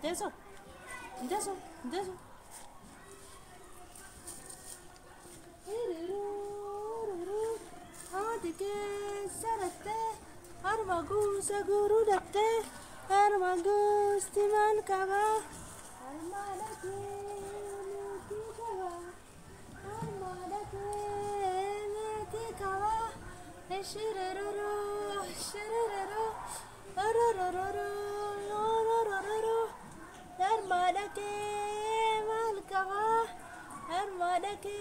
Eso, eso, eso. Adike sarate, armagus agurudate, armagus timan kava, armadake meti kava, armadake meti kava, shirerero, shirerero, ararararo, ararararo. Armadake malkava, armadake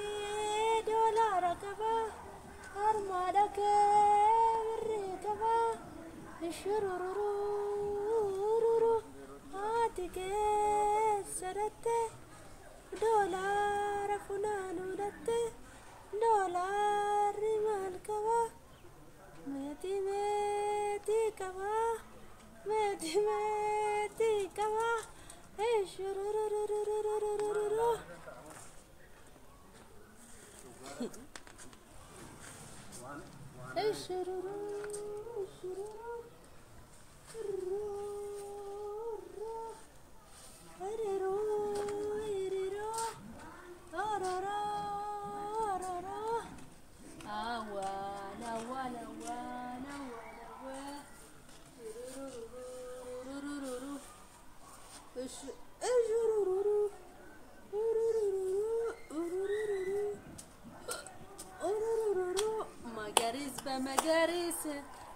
dollar kava, armadake rikava, shurururu, atike sarate, dollar funanu datte, dollar malkava, meti meti kava, meti meti kava.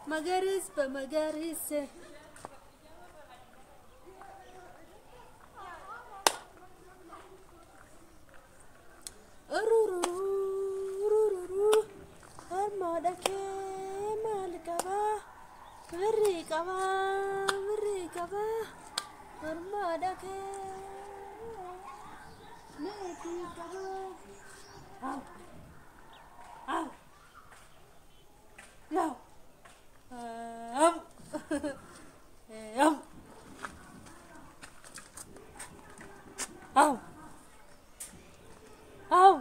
Magaris bamagaris. Armadake malkava, virikava, virikava. Armadake metikava. Ow, ow, no. Ow. Ow.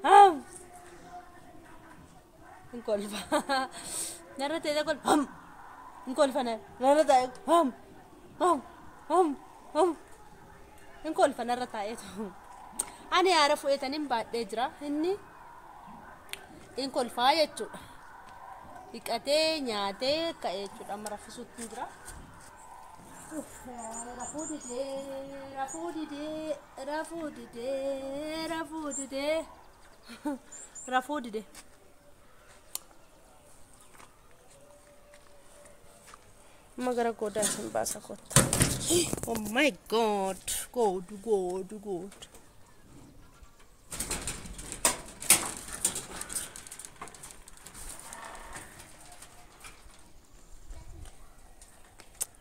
Ow. Incolfa. Narrate da col. Incolfa narrata. Incolfa narrata itu. Ani أعرف إتنين بعد إجرا إني incolfa ya cu. Ikate nyate kayak cu amar fisut إجرا. Rafudide. Magara koda sembasa kota. Oh my god, god.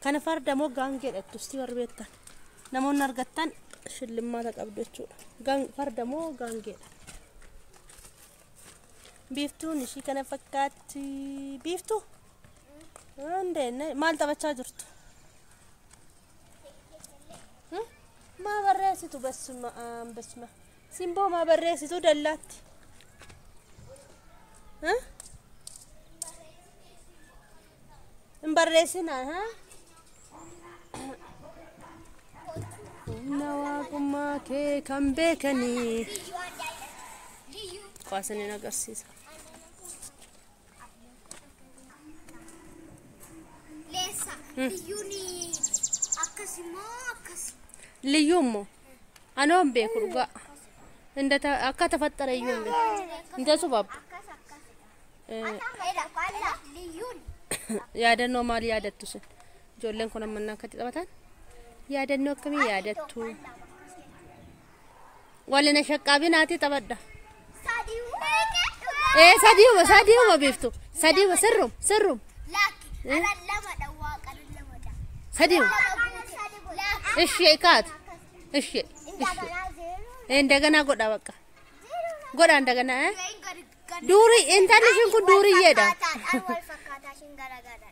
Kana farda mo gange ettusti warbetta namon argattan shillimata qabdechu gang farda mo gange biftu nishi kana fakkati biftu ande mal tabacha jirtu ma barresitu basma simbo ma barresitu dallatti imbarresina Nawaguma ke kambekani Kasane nagarsiisa Lesa liyuni akkasimo liyummo anon be kurga indata akata fattara yumbe indasu bab liyun yaadannoo maal yaadattu sun ijoolleen kun amannaa akkatti taphatan yaadannoo akkamii yaadattu walina shaqqaabinaati taphadha sadiuma beeftu sadiuma sirrum sadiuma ishi ikaat እሺ እንደገና ዜሮ እንደገና ጎዳ በቃ ጎዳ እንደገና ወይን ገር ዱሪ እንታልሽን ኩ ዱሪ ይሄዳ አልወል ፈካታሽን ገረገረ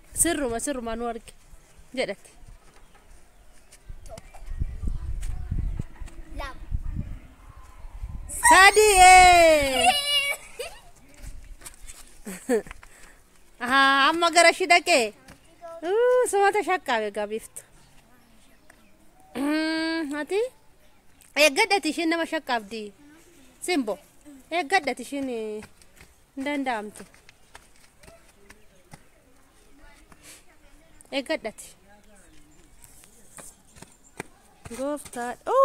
ስሩማ ነው አርግ ጀደት ላም ሳዲ አማ ገረሽ ደቄ ስማ ተሸካቤ ጋቢፍት አቲ ኤገደትሽን ነመሸካብዲ ሲምቦ ኤገደትሽን እንደንዳምቱ ኤገደት ጎፍታ ኦ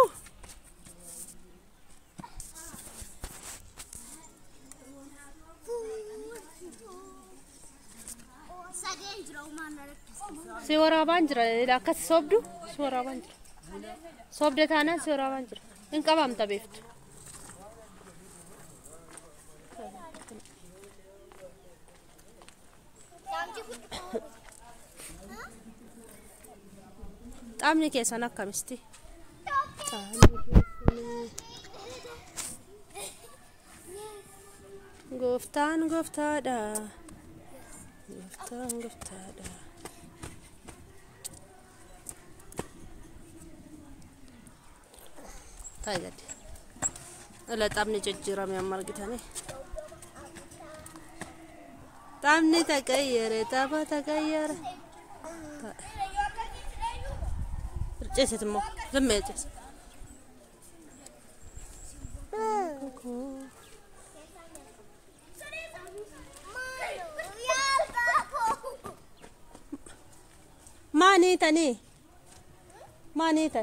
ሲወራ ባንጅራ ላከት ሶብዱ ሲወራ ባንጅራ ሶብደታና ሲወራ ባንጅራ እንቀባም ተቤፍቱ ጣምኒ ከሰና ከሚስቲ ጎፍታን ጎፍታዳ ጎፍታን ጎፍታዳ ታይገድ ለጣምኒ ጀጅራ የሚያማርግታኔ ጣምኒ ተቀየረ ታባ ተቀየረ ርጨሰትሞ ዘመጨስ ማኔ ተኔ ማኔ ተ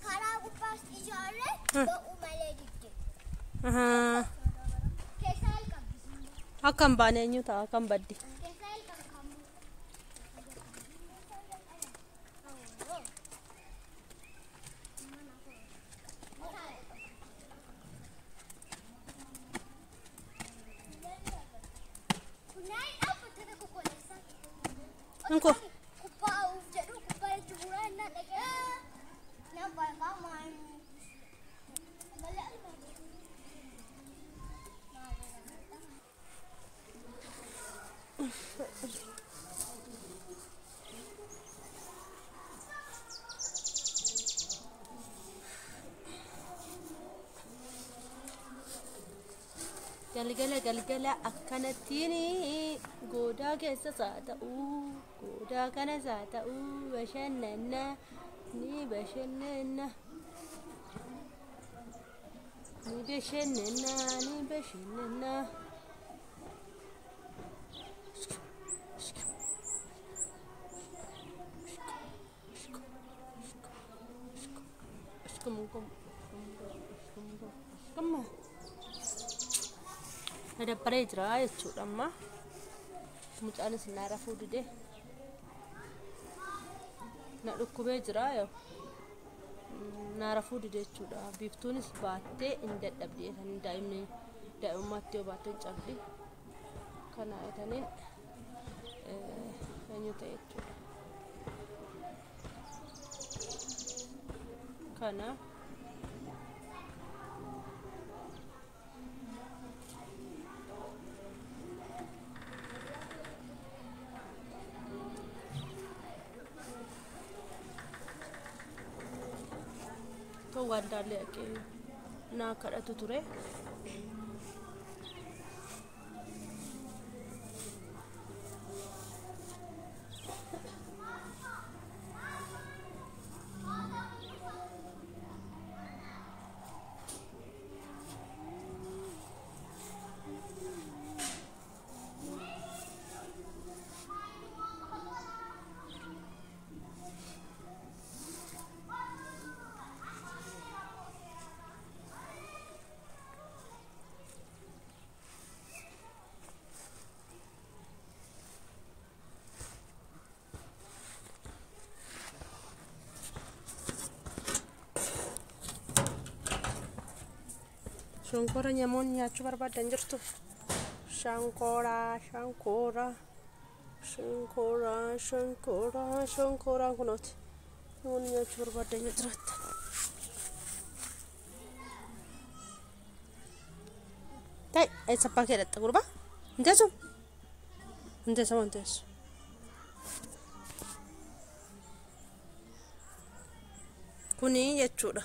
ካራጉባስ ይጃለ በኡመለ ዲድ ከሳል ቀብስ አከም ባኔኙ ታ አከም በዲ ከሳል ቀብስ kunai apa tadi kokolesa እንኮ kupau jadi kupau curan nak lagi nampak kaman galgala akkanattiini goodaa keessa saata'u goodaa kana saata'u bashannanna ni bashannanna ni bashannanna ni bashannanna come ada perejra itu amma mucaan sinara food deh nak dukkube jira yo nara food deh chuda biftunis batte indet dabdi kan daimni daimatti batte cabdi kana etane anyuta itu kana ዋንዳለ ያቄ ና ከረቱ ቱሬ Shankora nyamun nyachu barbadan jirtu shankora kunot Namoonni nyaachuu barbaadan yoo jiraata. Ta'e sabbaa kee dhatta gurbaa. Hin teessu? Hin teessamu hin teessu. Kuni jechuudha.